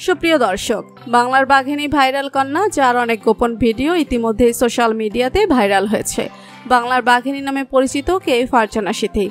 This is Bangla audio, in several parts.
সুপ্রিয় দর্শক, বাংলার বাঘিনী ভাইরাল কন্যা, যার অনেক গোপন ভিডিও ইতিমধ্যে সোশ্যাল মিডিয়াতে ভাইরাল হয়েছে। বাংলার বাঘিনী নামে পরিচিত কে ফারজানা সিথি।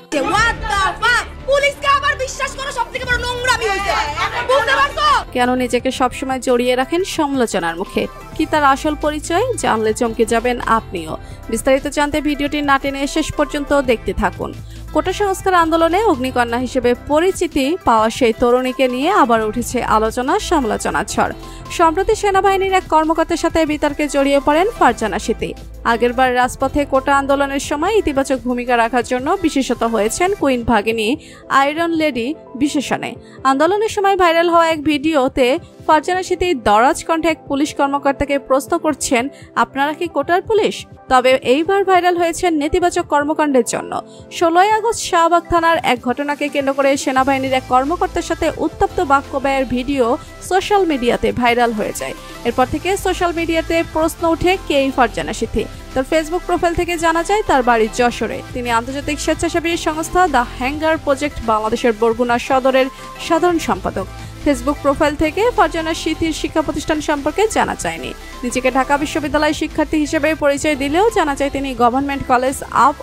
কেন নিজেকে সবসময় জড়িয়ে রাখেন সমালোচনার মুখে? কি তার আসল পরিচয়? জানলে চমকে যাবেন আপনিও। বিস্তারিত জানতে ভিডিওটি না টেনে শেষ পর্যন্ত দেখতে থাকুন। কোটা সংস্কার আন্দোলনে অগ্নিকন্যা হিসেবে পরিচিতি পাওয়া সেই তরুণীকে নিয়ে আবার উঠেছে আলোচনা সমালোচনার ঝড়। সম্প্রতি সেনাবাহিনীর এক কর্মকর্তার সাথে বিতর্কে জড়িয়ে পড়েন ফারজানা সিথি। আগেরবার রাজপথে কোটা আন্দোলনের সময় ইতিবাচক ভূমিকা রাখার জন্য বিশেষত হয়েছেন কুইন ভাগিনী আয়রন লেডি বিশেষণে। আন্দোলনের সময় ভাইরাল হওয়া এক ভিডিওতে ফারজানা সিথি দরাজ কণ্ঠে এক পুলিশ কর্মকর্তাকে প্রশ্ন করছেন, আপনারা কি কোটার পুলিশ? তবে এইবার ভাইরাল হয়েছেন নেতিবাচক কর্মকাণ্ডের জন্য। 16ই আগস্ট শাহবাগ থানার এক ঘটনাকে কেন্দ্র করে সেনাবাহিনীর এক কর্মকর্তার সাথে উত্তপ্ত বাক্য ব্যয়ের ভিডিও সোশ্যাল মিডিয়াতে ভাইরাল হয়ে যায়। এরপর থেকে সোশ্যাল মিডিয়াতে প্রশ্ন ওঠে কে এই ফারজানা সিথি। তার ফেসবুক প্রোফাইল থেকে জানা যায় তার বাড়ি যশোরে। তিনি আন্তর্জাতিক স্বেচ্ছাসেবী সংস্থা দ্য হ্যাঙ্গার প্রজেক্ট বাংলাদেশের বরগুনা সদরের সাধারণ সম্পাদক। ফেসবুক প্রোফাইল থেকে ফারজানা সিথির শিক্ষা প্রতিষ্ঠান সম্পর্কে জানা যায়নি। নিজেকে ঢাকা বিশ্ববিদ্যালয়ের শিক্ষার্থী হিসেবে পরিচয় দিলেও জানা যায় তিনি government college of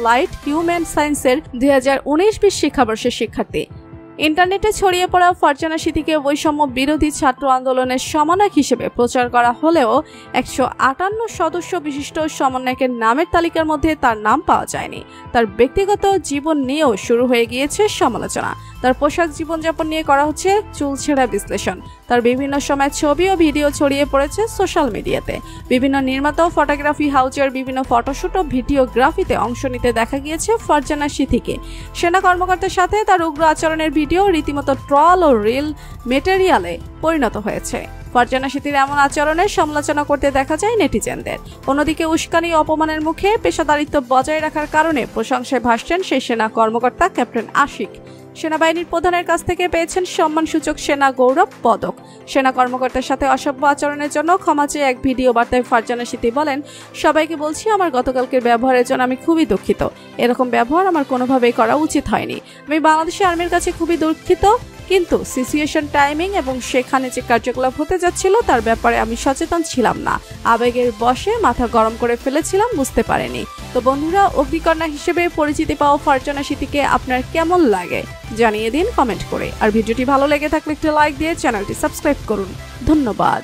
light human সায়েন্সের 2019-20 শিক্ষাবর্ষের শিক্ষার্থী। ইন্টারনেটে ছড়িয়ে পড়া ফারজানা সিথিকে বৈষম্য বিরোধী ছাত্র আন্দোলনের সমন্বয়ক হিসেবে প্রচার করা হলেও 158 সদস্য বিশিষ্ট সমন্বয়কের নামের তালিকার মধ্যে তার নাম পাওয়া যায়নি। তার ব্যক্তিগত জীবন নিয়েও শুরু হয়ে গিয়েছে সমালোচনা। তার পোশাক জীবনযাপন নিয়ে করা হচ্ছে চুলছেঁড়া বিশ্লেষণ। তার বিভিন্ন সময় ছবি ও ভিডিও ছড়িয়ে পড়েছে সোশ্যাল মিডিয়াতে। বিভিন্ন নির্মাতা ও ফটোগ্রাফি হাউজের বিভিন্ন ফটোশুট ও ভিডিওগ্রাফিতে অংশ নিতে দেখা গিয়েছে ফারজানা সিথিকে। সেনা কর্মকর্তার সাথে তার উগ্র আচরণের ভিডিও রীতিমতো ট্রল ও রিল মেটেরিয়ালে পরিণত হয়েছে। ফারজানা সিথির এমন আচরণের সমালোচনা করতে দেখা যায় নেটিজেনদের। অন্যদিকে উস্কানি অপমানের মুখে পেশাদারিত্ব বজায় রাখার কারণে প্রশংসায় ভাসছেন সেই সেনা কর্মকর্তা ক্যাপ্টেন আশিক। সেনাবাহিনীর প্রধানের কাছ থেকে পেয়েছেন সম্মানসূচক সেনা গৌরব পদক। সেনা কর্মকর্তার সাথে অসভ্য আচরণের জন্য ক্ষমা চেয়ে এক ভিডিও বার্তায় ফারজানা সিথি বলেন, সবাইকে বলছি আমার গতকালকের ব্যবহারের জন্য আমি খুবই দুঃখিত। এরকম ব্যবহার আমার কোনোভাবেই করা উচিত হয়নি। আমি বাংলাদেশের আর্মির কাছে খুবই দুঃখিত, কিন্তু সিচুয়েশন টাইমিং এবং সেখানে যে কার্যকলাপ হতে যাচ্ছিল তার ব্যাপারে আমি সচেতন ছিলাম না। আবেগের বশে মাথা গরম করে ফেলেছিলাম, বুঝতে পারিনি। তো বন্ধুরা, অগ্নিকন্যা হিসেবে পরিচিতি পাওয়া ফারজানা সিথিকে আপনার কেমন লাগে জানিয়ে দিন কমেন্ট করে। আর ভিডিওটি ভালো লেগে থাকলে একটু লাইক দিয়ে চ্যানেলটি সাবস্ক্রাইব করুন। ধন্যবাদ।